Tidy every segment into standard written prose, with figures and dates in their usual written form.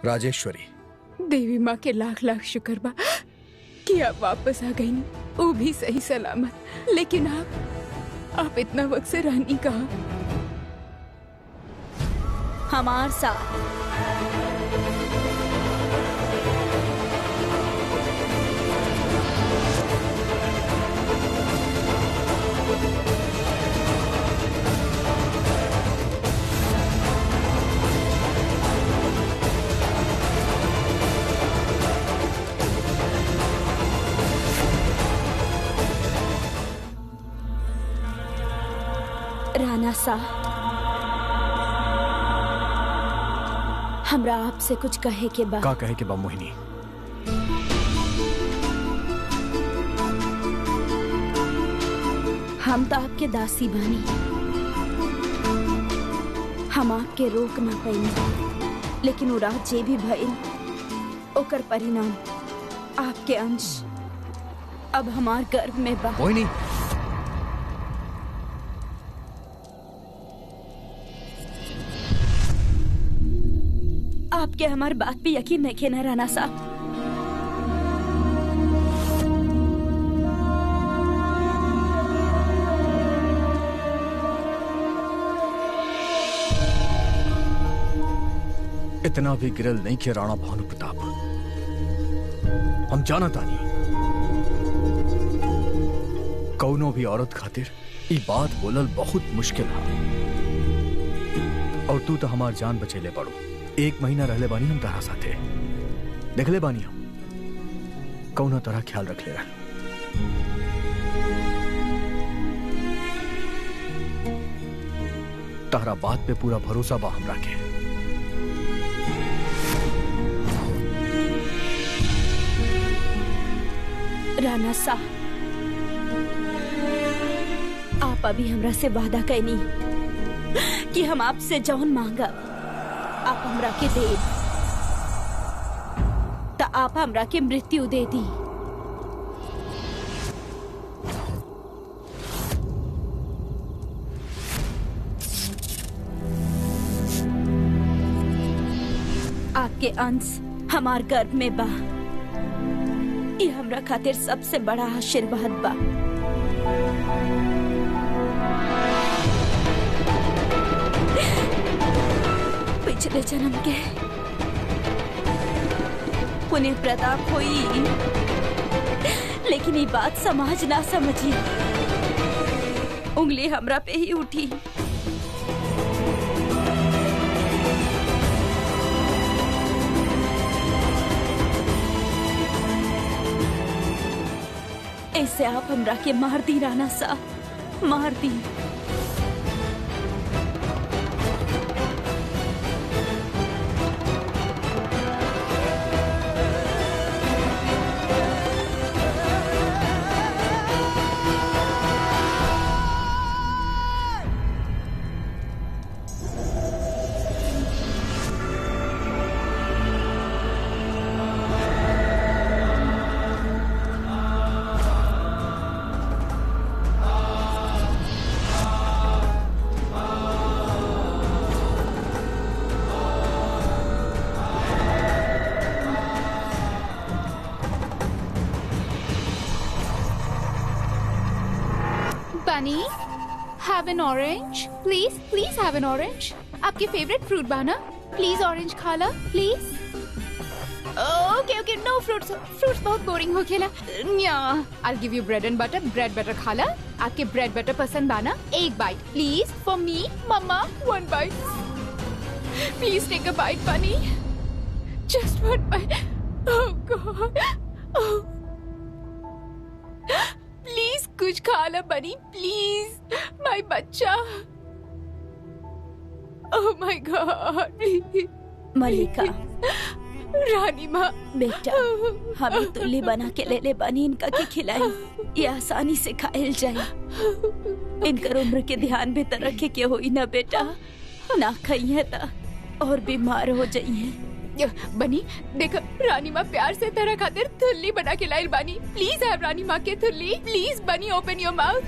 राजेश्वरी, देवी माँ के लाख लाख शुक्र बा कि आप वापस आ गई, वो भी सही सलामत। लेकिन आप इतना वक्त से रानी कहाँ? हमार साथ। राणा सा, हमरा आपसे कुछ कहे के बा। का कहे के बा मोहिनी? हम तो आपके दासी बानी, हम आपके रोक ना पाई, लेकिन वो रात जे भी भइल ओकर परिणाम आपके अंश अब हमार गर्भ में बा। मोहिनी, आपके हमार बात पे यकीन नहीं किया ना राणा साहब। इतना भी गिरल नहीं किया राणा भानु प्रताप। हम जाना तानी कौनो भी औरत खातिर ई बात बोलल बहुत मुश्किल है, और तू तो हमार जान बचेले पड़ो। 1 महीना रहले बानी हम तहरा साथे, देखले बानी हम कौना तरह ख्याल रख ले। तहरा बात पे पूरा भरोसा बा हमरा के। राणा सा, आप अभी हमरा से वादा कैनी कि हम आपसे जौन मांगा आप हमरा के दे, तो आप हमरा के मृत्यु दे दी। आपके अंश हमार गर्भ में बा, ये हमरा खातिर सबसे बड़ा आशीर्वाद बा। पिछले जन्म के पुण्य प्रताप हुई, लेकिन ये बात समाज ना समझी, उंगली हमरा पे ही उठी। ऐसे आप हमरा के मार दी राणा सा, मार दी। Bunny, have an orange, please. Please have an orange. आपकी favorite fruit बाना? Please orange खाला, please. Okay, okay, no fruits. Fruits बहुत boring हो खेला. Yeah, I'll give you bread and butter. Bread butter खाला. आपके bread butter पसंद बाना? एक bite, please. For me, Mama, 1 bite. Please take a bite, Bunny. Just 1 bite. Oh God. Oh. Please कुछ खा ला बनी, प्लीज माय बच्चा। Oh my God. मलिका, रानी माँ, बेटा हमें तुल्ली बना के ले ले बनी, इनका के खिलाई, ये आसानी से खाइल जाए। इनकर उम्र के ध्यान भी तो रखे के होई ना बेटा, ना खाइए ता और बीमार हो जाइए। बनी देख, रानी माँ प्यार से तरह खातिर थुल्ली बना के लाइल बानी। प्लीज हैव रानी माँ के थुल्ली। प्लीज बनी ओपन योर माउथ,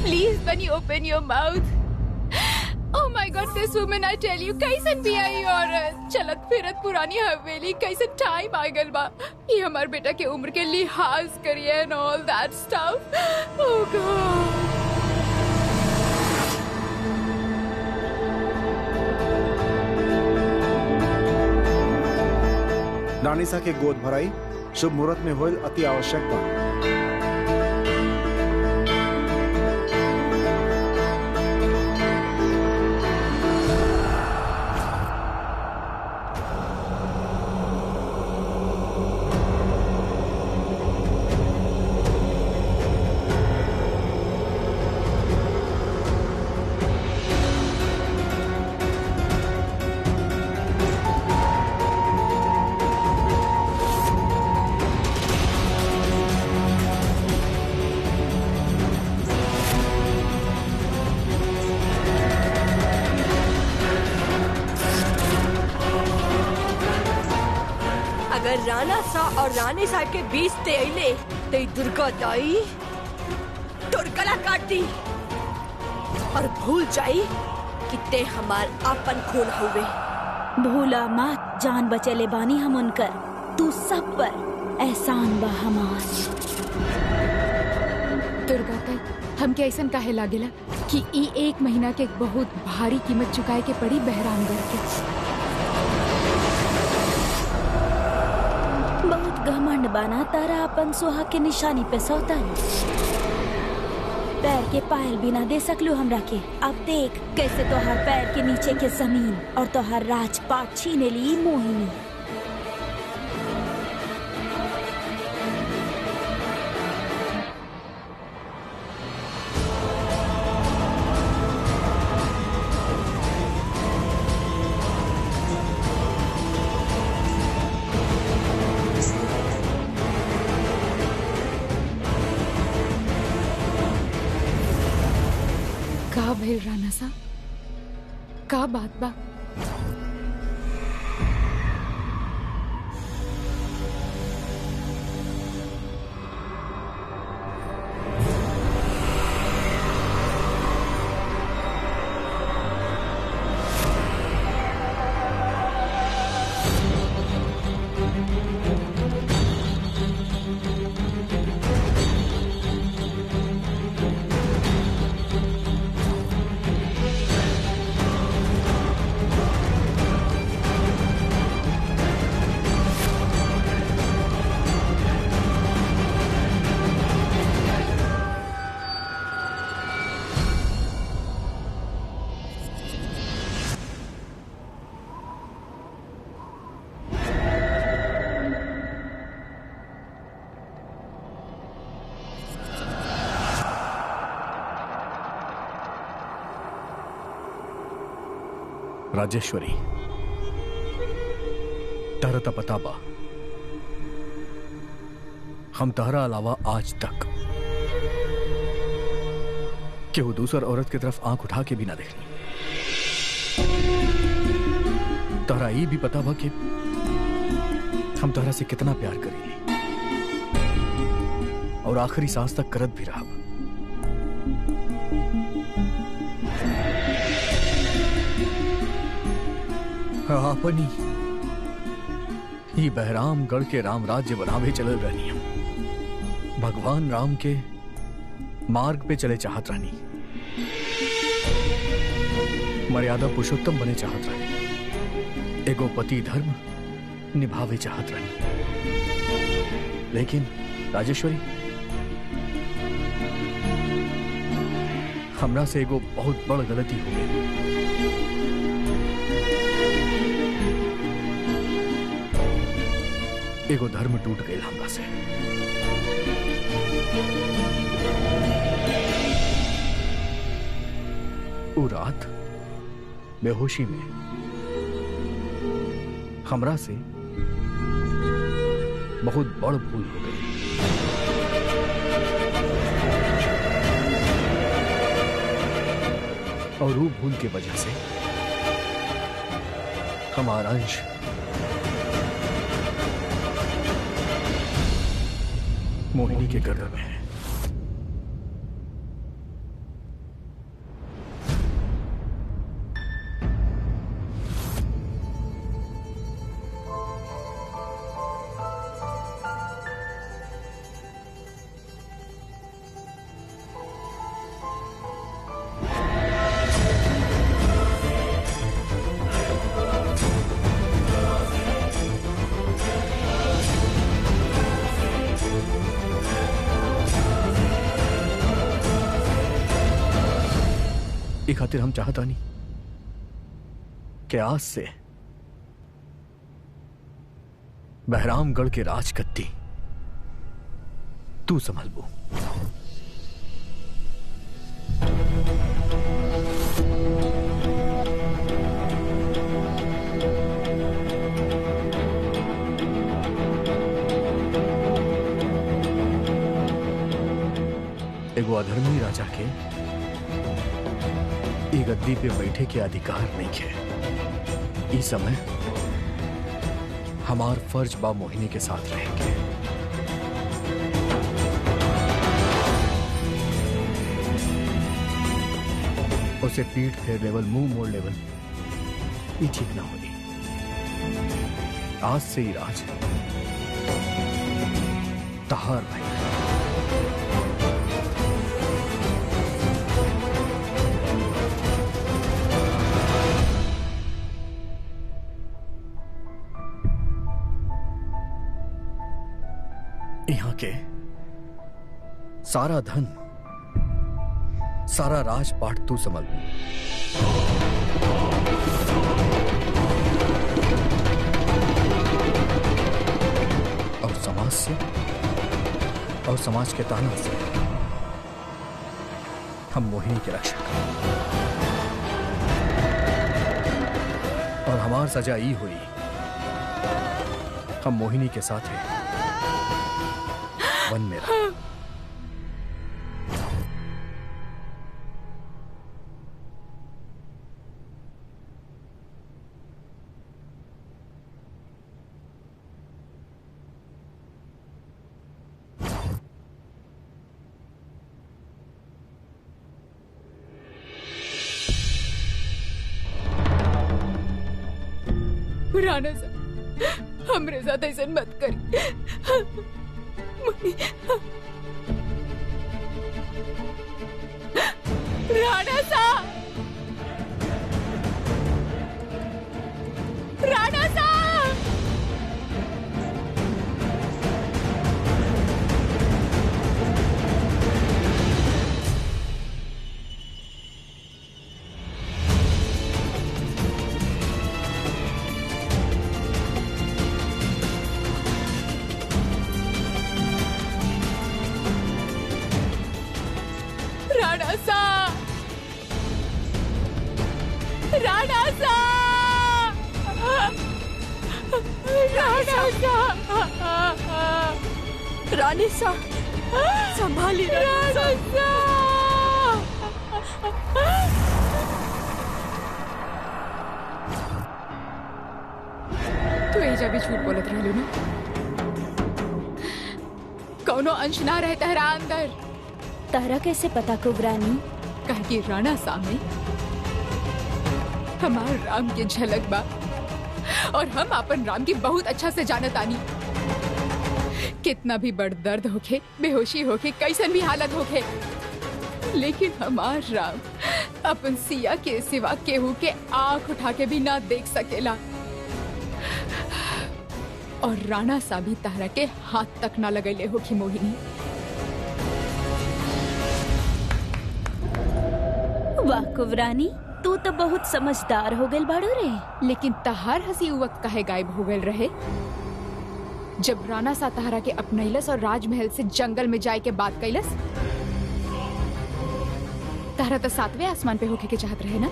प्लीज बनी open your mouth. Oh my my God, this woman I tell you कैसन भी आई औरत चलत फिरत पुरानी हवेली कैसे टाइम आ गल बा। ये हमार बेटा के उम्र के लिहाज करिए एंड ऑल दैट स्टफ। ओह गॉड। रानी सा के गोद भराई शुभ मुहूर्त में होल अति आवश्यक बा। अगर राणा सा और रानी साहब के बीच ते अइले ते दुर्गा दाई तोर गला काट दी और भूल जाई कि ते हमार अपन खून हुए। भूला मत, जान बचेले बानी हम उनकर। तू सब पर एहसान बा हमार। दुर्गा ताई, हमके ऐसन काहे लागेला कि ई 1 महीना के बहुत भारी कीमत चुकाए के पड़ी बहरामगढ़ के। बहुत घमंड बाना तारा अपन सुहाग के निशानी पे सौतन। पैर के पायल भी ना दे सकलू हमरा के। अब देख कैसे तोहर पैर के नीचे के जमीन और तोहर राजपाट छीने ली मोहिनी। का भइल राणा सा, का बात बा? राजेश्वरी, तारा ता पता बा हम तारा अलावा आज तक केहू दूसर औरत की तरफ आंख उठा के भी ना देखनी। तारा ये भी पता बा कि हम तारा से कितना प्यार करेंगे और आखिरी सांस तक करत भी रहा। अपनी ही बहरामगढ़ के राम राज्य बनावे चलल रहनी हम। भगवान राम के मार्ग पे चले चाहत रहनी। मर्यादा पुरुषोत्तम बने चाहत रहनी। एगो पति धर्म निभावे चाहत रहनी। लेकिन राजेश्वरी, हमरा से एगो बहुत बड़ गलती हो गई। एगो धर्म टूट गई हमरा से। वो रात बेहोशी में हमरा से बहुत बड़ भूल हो गई। और वो भूल की वजह से हमारा अंश मोहिनी के गर्दन में है। खातिर हम चाहता नहीं कि आज से बहरामगढ़ के राजगद्दी तू संभलबू। एगो अधर्मी राजा के ई गद्दी पे बैठे के अधिकार नहीं है। इस समय हमार फर्ज बा मोहिनी के साथ रहेंगे। उसे पीठ फेर लेवल, मुंह मोड़ लेवल, ये ठीक ना होगी। आज से ही राज तहार भाई। यहाँ के सारा धन, सारा राजपाट तू संभल। और समाज से और समाज के ताना से हम मोहिनी के रक्षा करें। और हमार सजा ई हुई, हम मोहिनी के साथ हैं वन में रह। राणा साहब, हमरे साथ ऐसा मत कर। राणा साहब, राणा साहब, राणा साहब, राणा साहब, राणा साहब, रानी सा संभाली राणा साहब। तू एजा भी झूठ बोलत रहलू ना? कौनो अंश ना रहे तहरा अंदर। तारा कैसे पता कुबरानी? कह कि राणा सामने हमार राम के झलक बा, और हम अपन राम की बहुत अच्छा से जानत आनी। कितना भी बड़ दर्द होखे, बेहोशी होखे, कैसन भी हालत होखे, लेकिन हमार राम अपन सिया के सिवा केहू के आंख उठा के भी ना देख सकेला। और राणा सा भी तारा के हाथ तक ना लगैले होखी मोहिनी। वाह कुबरानी, तू तो बहुत समझदार हो गई बाड़ू रे। लेकिन तहार हंसी उ वक्त काहे गायब हो गए रहे जब राणा सा तहारा के अपनैलस और राजमहल से जंगल में जाए के बात कैलस? तहरा तो 7वें आसमान पे होके के चाहत रहे ना,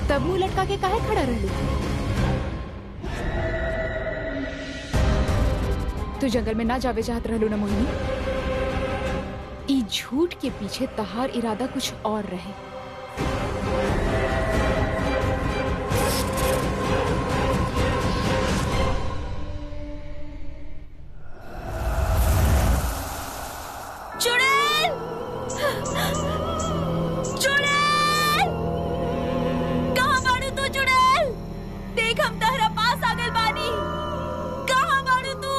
तब मुंह लटका के काहे खड़ा रहलू? तू जंगल में ना जावे चाहत रहलू ना मोहिनी? ई झूठ के पीछे तहार इरादा कुछ और रहे। चुड़ैल! चुड़ैल! कहाँ बाड़ू तू चुड़ैल? देख हम तहरा पास आ गए बानी। कहाँ बाड़ू तू?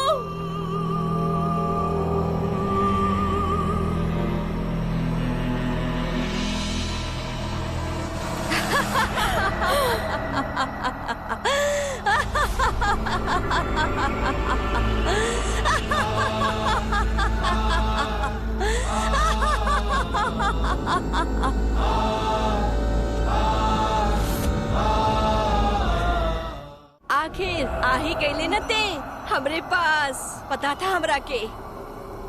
आखिर आ ही गईले न ते हमरे पास। पता था हमरा के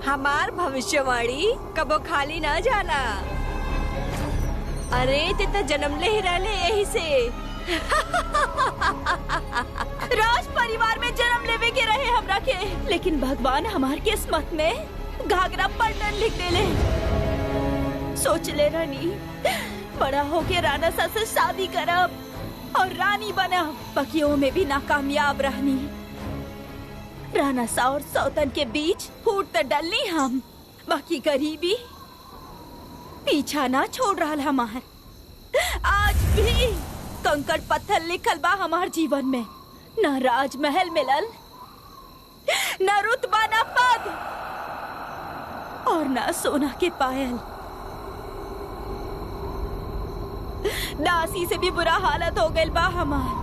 हमार भविष्यवाणी कबो खाली ना जाला। अरे ते तो जन्म ले ही रहले यही से। राज परिवार में जन्म लेवे के रहे हमरा के, लेकिन भगवान हमार किस्मत में घाघरा पढ़न लिख देले। सोच ले रानी बड़ा होके राणा सा से शादी करब और रानी बनब। बकियों में भी नाकामयाब रहनी। राणा सा और सौतन के बीच फूट तो डलनी हम, बाकी गरीबी पीछा ना छोड़ रहा हमार। आज भी कंकड़ पत्थर लिखल बा हमार जीवन में। न राजमहल मिलल, न रुतबा, न पद, और न सोना के पायल। दासी से भी बुरा हालत हो गई बा हमार।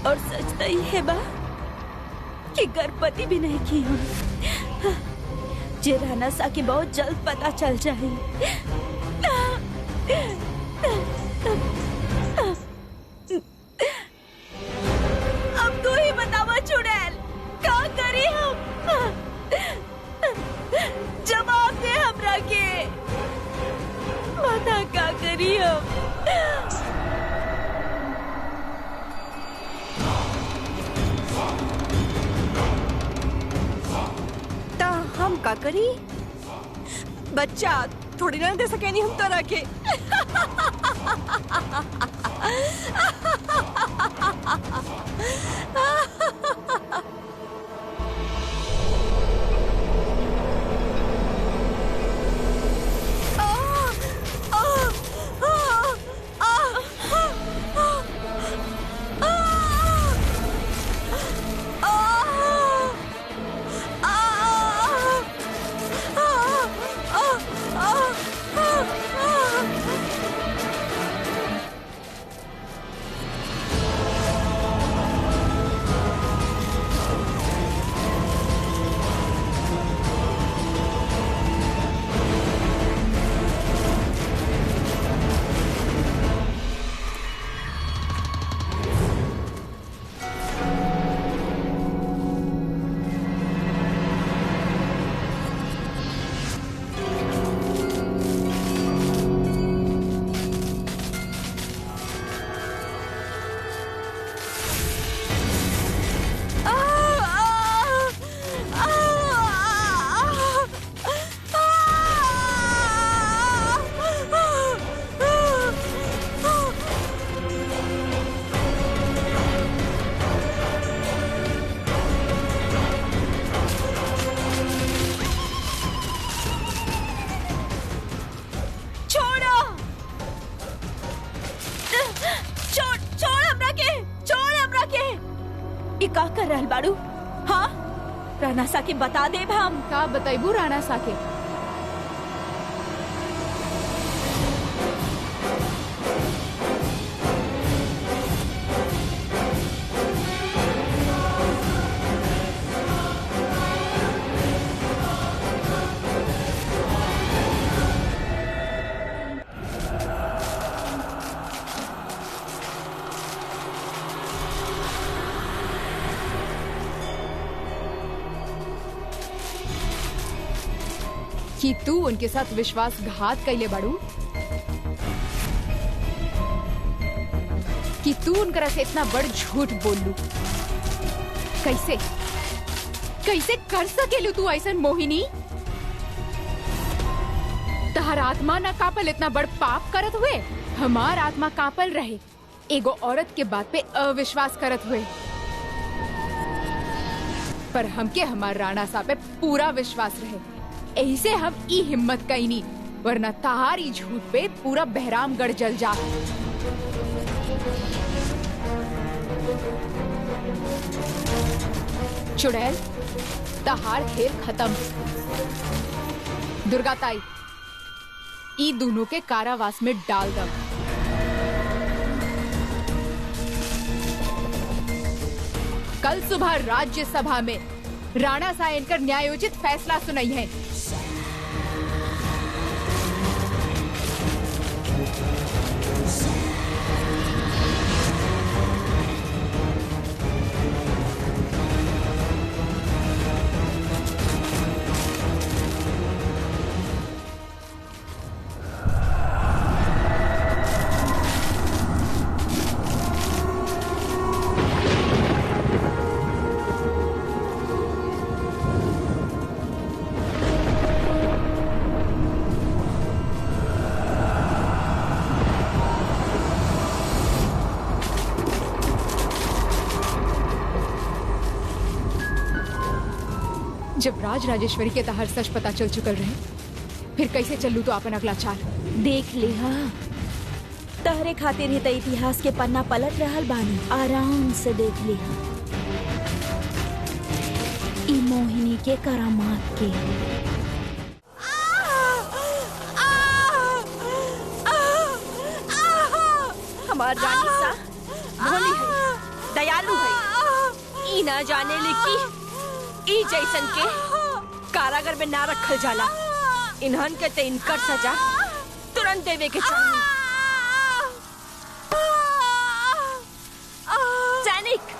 और सच तो ये बा कि गर्भवती भी नहीं की हूँ। जे राणा सा के बहुत जल्द पता चल जाए। अब तू ही बतावा चुड़ैल, क्या करी हम? जवाब दे हमरा के, बता क्या करी हम? हम का करी? बच्चा थोड़ी ना दे सके नहीं हम तरह के। का कर रहल बाड़ू? हाँ, राणा सा के बता देब हम। का बताइबू राणा सा के? कि तू उनके साथ विश्वासघात कैले बाड़ू, कि तू उनकरा से इतना बड़ झूठ बोलू। कैसे कैसे कर सकेलू तू ऐसन मोहिनी? तहर आत्मा ना कापल इतना बड़ पाप करत हुए? हमार आत्मा कापल रहे एगो औरत के बात पे अविश्वास करत हुए, पर हमके हमार राणा सा पे पूरा विश्वास रहे। ऐसे हम ई हिम्मत कईनी, वरना तहारी झूठ पे पूरा बहरामगढ़ जल जा। चुड़ैल, तहार खेल खत्म। दुर्गा ताई, ई दोनों के कारावास में डाल दो। कल सुबह राज्यसभा में राणा सा इनकर न्यायोचित फैसला सुनाई है। जब राज राजेश्वरी के तहर सच पता चल चुकल रहे, फिर कैसे चलू तो अपन अगला चाल। देख लिहा, तहरे खातिर ही त इतिहास के पन्ना पलट रहल बानी। आराम से देख लिहा ई मोहिनी के करामात के। हमार रानी सा भोली है, दयालु है। ई ना जाने ले कि ई जैसन के कारागर में ना रखल जाला। इन्हन के ते इनकर सजा तुरंत देवे के चाहिए। सैनिक,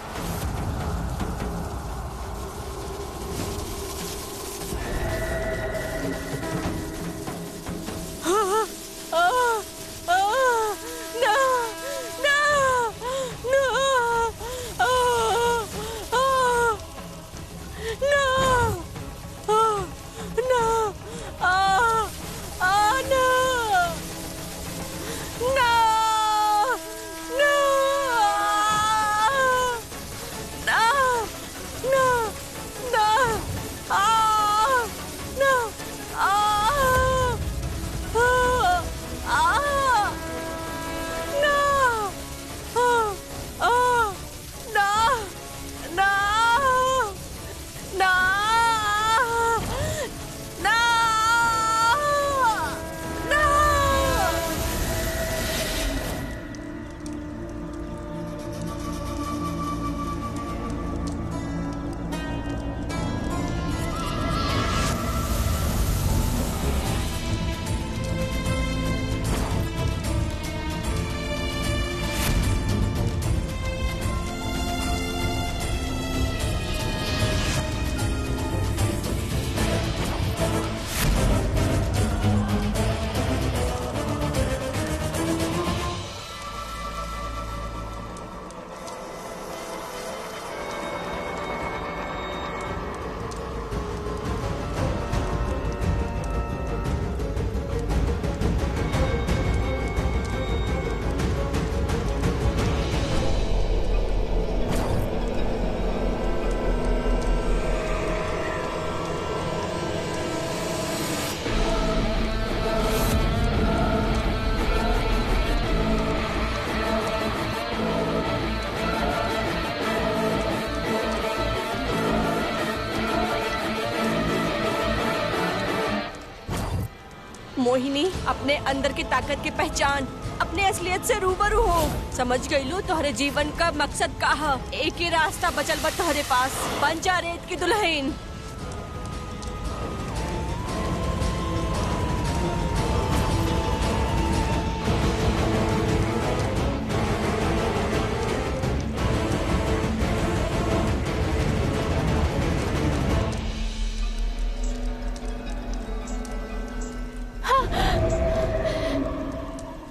मोहिनी, अपने अंदर की ताकत की पहचान, अपने असलियत से रूबरू हो। समझ गई लो तोहरे जीवन का मकसद का है। एक ही रास्ता बचल बा तोहरे पास, बन जा रेत की दुल्हन।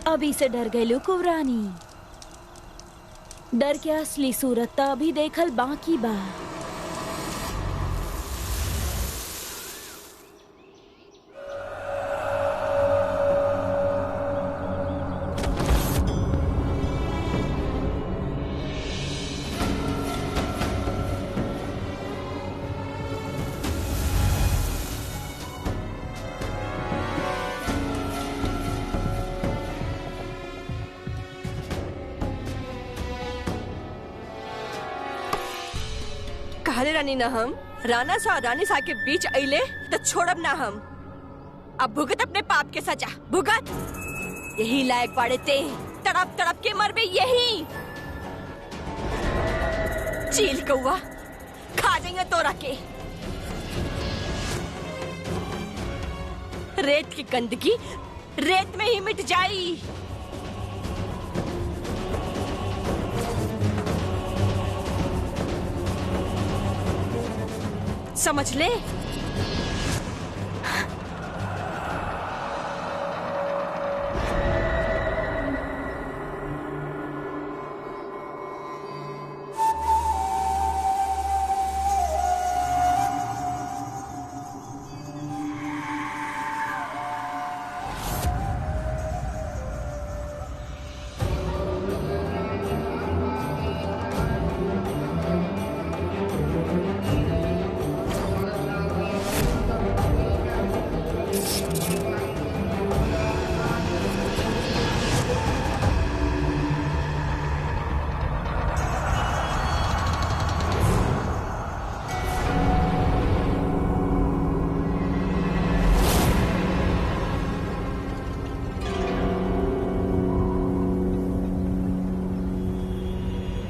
अभी से डर गए कुवरानी। डर के असली सूरत ता अभी देखल बाकी बा। कहले रानी ना हम राणा सा और रानी सा के बीच अइले तो छोड़ब ना हम। अब भुगत अपने पाप के सजा, भुगत। यही लायक बाड़े ते, तड़प तड़प के मरबे यही। चील कौआ खा जाएंगे तोरा के। रेत की गंदगी रेत में ही मिट जाई। समझ ले।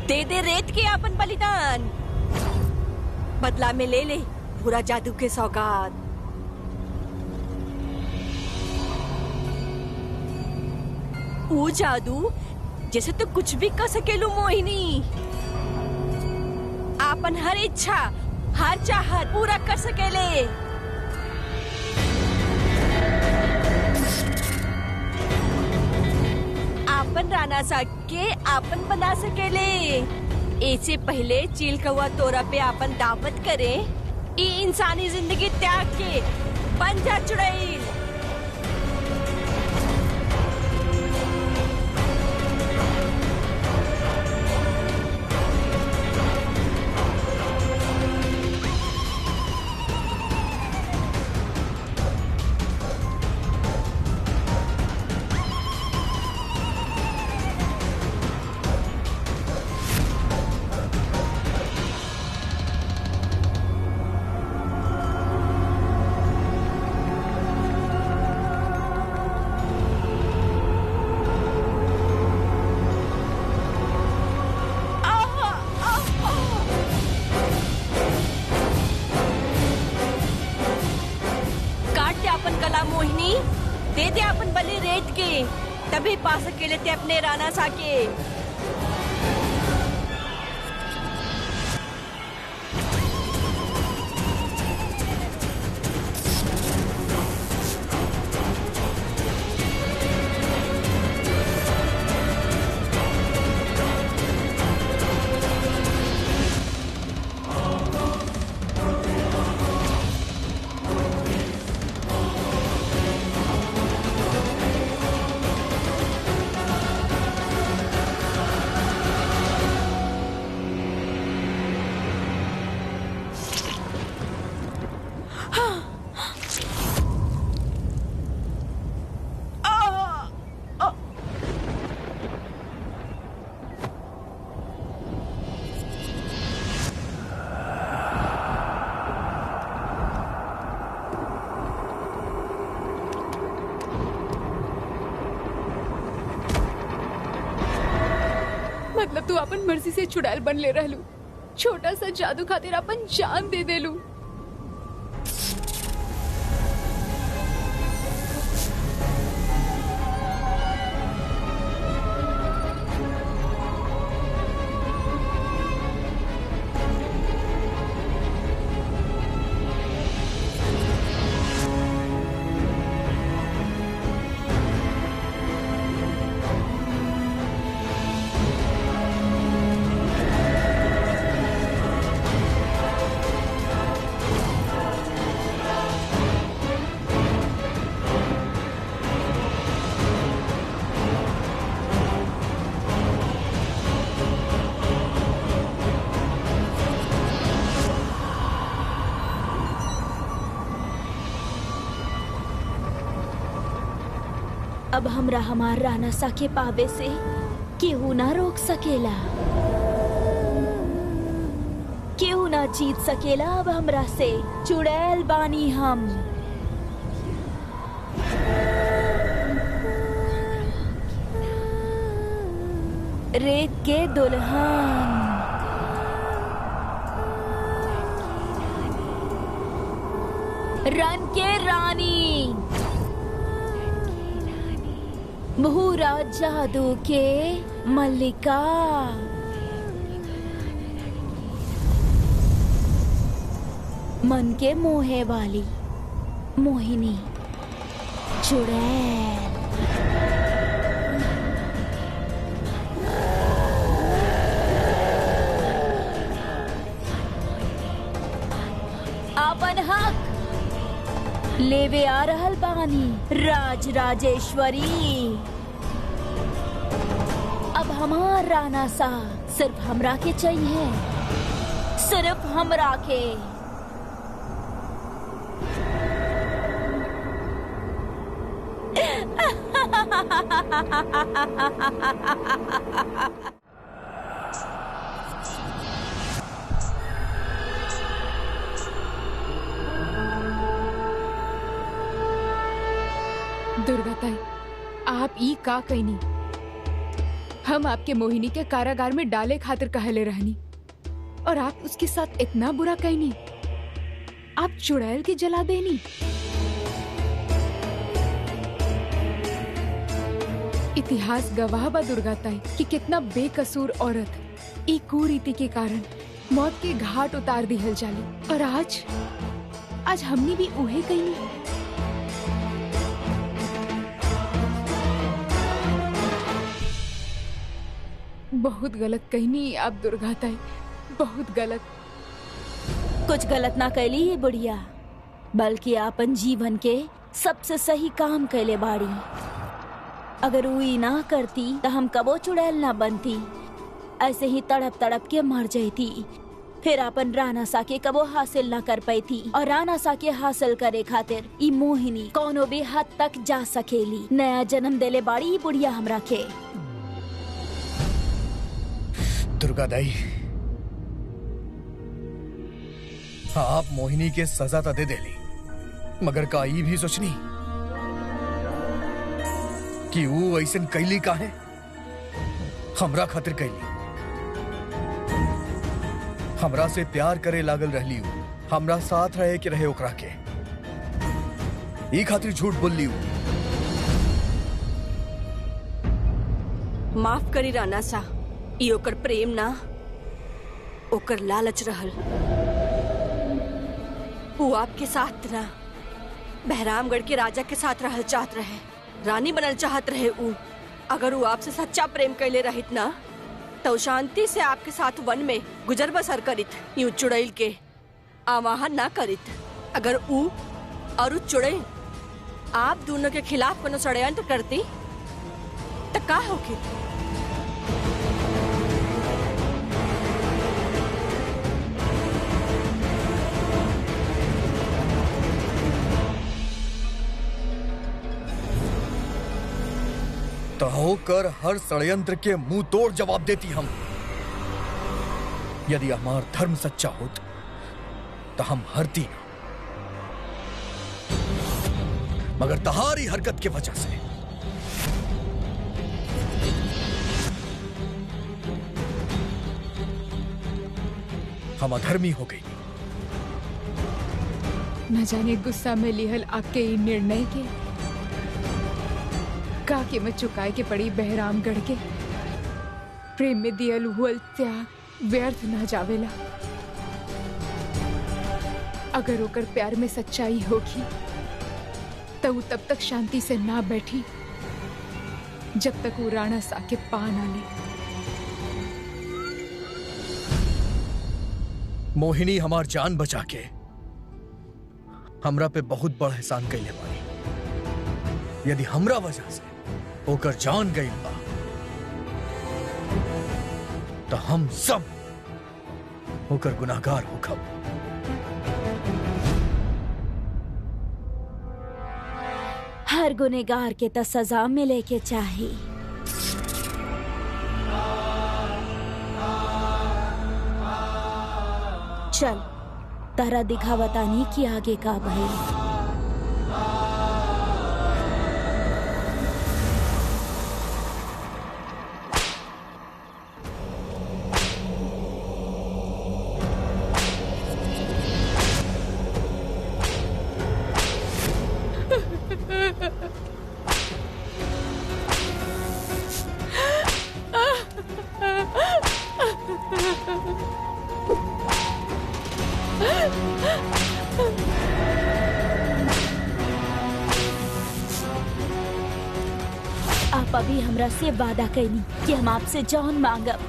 दे दे रेत के अपन बलिदान, बदला में ले ले पूरा जादू के सौगात। वो जादू जैसे तो कुछ भी कर सकेलू मोहिनी, आपन हर इच्छा हर चाहत पूरा कर सकेले। आपन राना साग के आपन बना सकेले। ऐसे पहले चील कौआ तोरा पे आपन दावत करे, ई इंसानी जिंदगी त्याग के बन जा चुड़ैल। दे दे अपन बलि रेत के, तभी पा सके लेते अपने राना साके। मतलब तू अपन मर्जी से चुड़ैल बन ले रहलू, छोटा सा जादू खातिर अपन जान दे देलू। अब हमरा हमार राना सा के पावे से केहू ना रोक सकेला, केहू ना जीत सकेला। अब हमरा से चुड़ैल बानी हम। रेत के दुल्हन, रन के रानी, भूरा जादू के मल्लिका, मन के मोहे वाली मोहिनी, चुड़ैल। आपन हक लेवे आ रहल बानी राज राजेश्वरी। अब हमार राना सा सिर्फ हमरा के चाहिए, सिर्फ हमरा के। दुर्गा ताई, आप ई का कहनी? हम आपके मोहिनी के कारागार में डाले खातिर कहले रहनी और आप उसके साथ इतना बुरा कहनी। आप चुड़ैल के जला देनी। इतिहास गवाह बा दुर्गाताई कि कितना बेकसूर औरत ई कुरीति के कारण मौत के घाट उतार दिहल जाली। और आज हमने भी उहे कही। बहुत गलत कहनी आप दुर्गाताई, बहुत गलत। कुछ गलत ना कैली ये बुढ़िया, बल्कि आपन जीवन के सबसे सही काम कैले बाड़ी। अगर वो ना करती तो हम कबो चुड़ैल ना बनती, ऐसे ही तड़प तड़प के मर जाती। फिर अपन राना साके कबो हासिल ना कर पाती। और राना साके हासिल करे खातिर ई मोहिनी कोनो भी हद तक जा सकेली। नया जन्म देले बाड़ी ई बुढ़िया हमरा के। दुर्गा दाई, आप मोहिनी के सजा तो दे देली, मगर का ई भी सोचनी कि वो ऐसन कैली काहे? हमरा खातिर कैली। हमरा से प्यार करे लागल रहली, हमरा साथ रहे के रहे ओकरा के, ई खातिर झूठ बोलली। माफ करी राना सा, ई ओकर प्रेम ना, ओकर लालच रहल। वो आपके साथ ना, बहरामगढ़ के राजा के साथ रहल चाहत रहे, रानी बनल चाहत रहे। अगर वो आपसे सच्चा प्रेम कैले रहित ना, तो शांति से आपके साथ वन में गुजर बसर करित, यूं चुड़ैल के आवाहन ना करित। अगर ऊ और चुड़ैल आप दोनों के खिलाफ कोनो षड्यंत्र करती तो का होगी? तो होकर हर षड्यंत्र के मुंह तोड़ जवाब देती हम। यदि हमार धर्म सच्चा होत तो हम हरती ना, मगर तहारी हरकत के वजह से हम अधर्मी हो गई। न जाने गुस्सा में लिहल आपके ई निर्णय के का कीमत चुकाए के पड़ी बहरामगढ़ के। प्रेम में दियल हुअल त्याग व्यर्थ न जावेला। अगर ओकर प्यार में सच्चाई होगी तो वो तब तक शांति से ना बैठी जब तक वो राणा सा के पा ना ले। मोहिनी हमार जान बचा के हमरा पे बहुत बड़ा एहसान कैले बाड़ी। यदि हमरा वजह से ओकर जान गई बा तो हम सब होकर गुनाहगार होखब। हर गुनेगार के तो सजा मिले के चाही। चल तारा दिखावतानी की आगे का भई। आप अभी हमरा से वादा कैनी कि हम आपसे जान मांगब।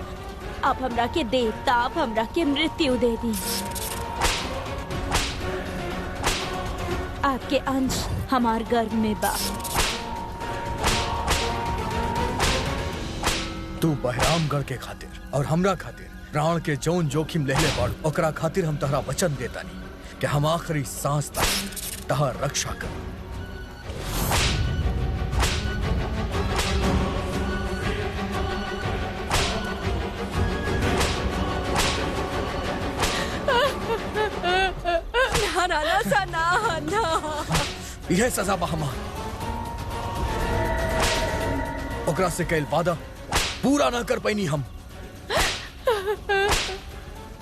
आप हमरा के देवता, आप हमरा के मृत्यु दे दी। आपके अंश हमार गर्भ में बा। तू बहरामगढ़ के खातिर और हमरा खातिर प्राण के जौन जोखिम लेले बाड़, ओकरा खातिर हम तहरा वचन देतानी कि हम आखिरी सांस तक तहर रक्षा कर। राना सा ना, ना। यह सजा बा हमार। ओकरा से कैल वादा पूरा ना कर पैनी हम,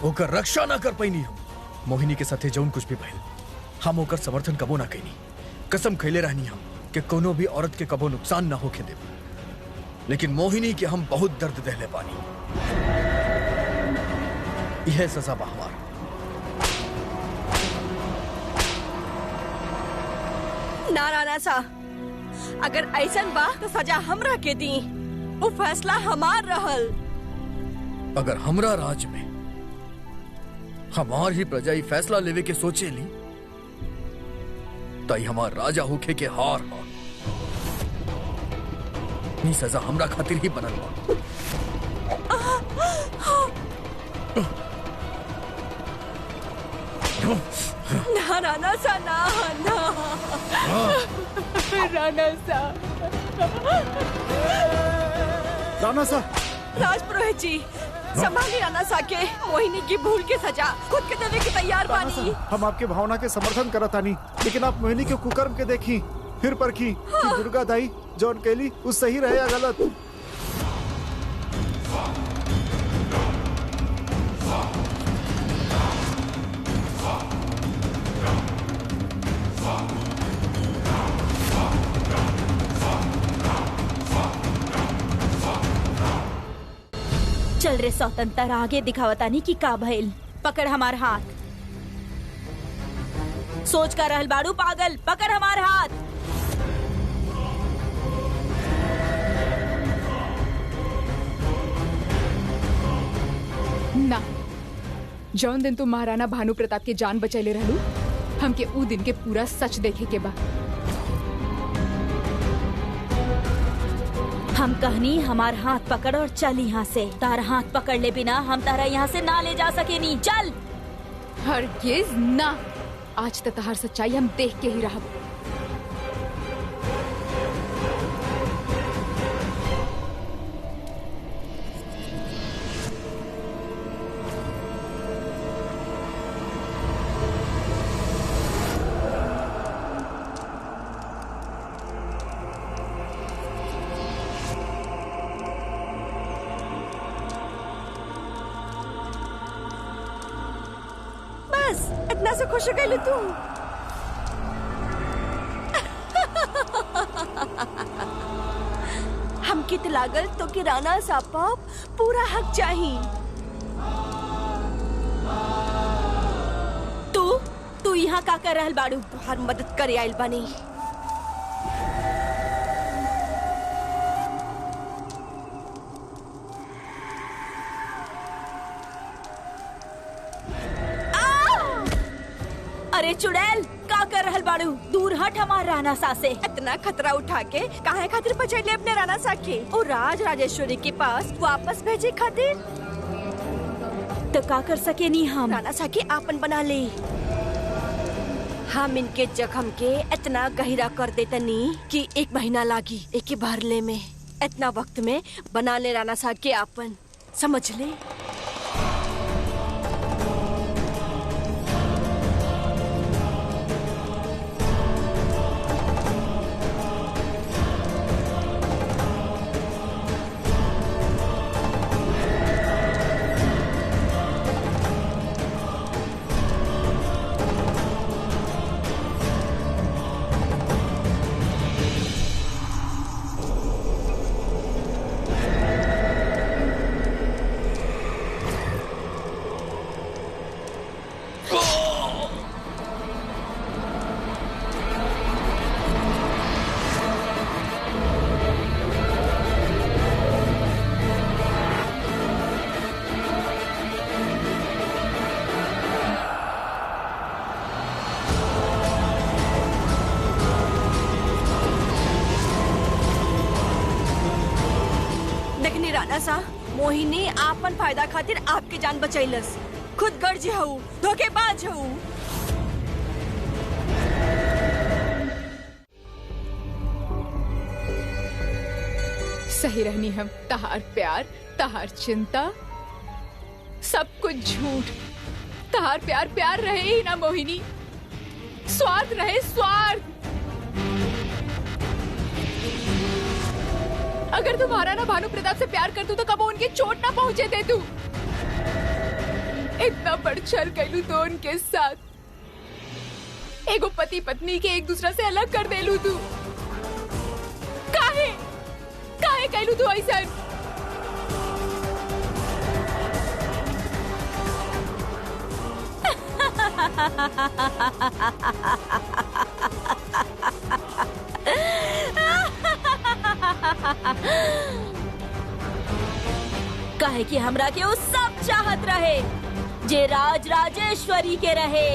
ओकर रक्षा ना कर पैनी हम। मोहिनी के साथे जौन कुछ भी भइल, हम ओकर समर्थन कबो ना कैनी। कसम खैले रहनी हम कि कोनो भी औरत के कबो नुकसान ना होके देब, लेकिन मोहिनी के हम बहुत दर्द देले पानी। यह सजा बा हमार। ना राणा सा, अगर ऐसन बा तो सजा हमरा के दी, वो फैसला हमार रहल। अगर हमरा राज में हमार ही प्रजा ही फैसला लेवे के सोचे ली, तई हमार राजा होके के हार हा। नी सजा हमरा खातिर ही बनल बा। ना राणा सा, ना ना राणा सा। राणा सा, राजपुरोहित जी, संभालिए राणा सा के। मोहिनी की भूल की सजा खुद के देने की तैयार राणा बानी। सा, हम आपके भावना के समर्थन करत आनी, लेकिन आप मोहिनी के कुकर्म के देखी फिर परखी कि दुर्गा दाई जौन कैली उस सही रहे या गलत। चल रे स्वतंत्र, आगे दिखावतानी की का भइल। पकड़ हमार हाथ। सोच का रहल बाड़ू पागल, पकड़ हमार हाथ। ना, जौन दिन तू महाराणा भानु प्रताप के जान बचैले रहलू, हमके ऊ दिन के पूरा सच देखे के बा। हम कहनी हमार हाथ पकड़ और चल यहाँ से। तार हाथ पकड़ ले बिना हम तारा यहाँ से ना ले जा सकेनी। चल। हरगिज ना, आज तक तहार सच्चाई हम देख के ही रहब। इतना से खुश हो गई तू। हम कित लागल तो कि राणा साहब पूरा हक चाहिए। तू यहाँ का कर रहल बाड़ू? हर मदद करे आइल बानी। अरे चुड़ैल, का कर रहल बाड़ू? दूर हट हमार राणा सा से। इतना खतरा उठा के काहे खातिर बचैले अपने राणा सा के? और राज राजेश्वरी के पास वापस भेजे खातिर? तो का कर सके नी हम? राणा सा के आपन बना ले। हम इनके जख्म के इतना गहरा कर देतनी कि 1 महीना लागी एक भरले में। इतना वक्त में बना ले राणा सा के आपन, समझ ले। राणा सा, मोहिनी आपन फायदा खातिर आपके जान बचैलस। खुद गर्ज हूँ, धोखेबाज हूँ। सही रहनी हम। तहार प्यार, तहार चिंता, सब कुछ झूठ। तहार प्यार प्यार रहे ही ना मोहिनी, स्वार्थ रहे स्वार्थ। अगर तू महाराणा भानु प्रताप से प्यार करतू तो कबो उनके चोट ना पहुंचे दे तू। इतना बड़ छल कैलू तो उनके साथ, एगो पति पत्नी के एक दूसरा से अलग कर देलू तू। काहे काहे कैलू तू ऐसा? काहे कि हमरा के वो सब चाहत रहे जे राज राजेश्वरी के रहे।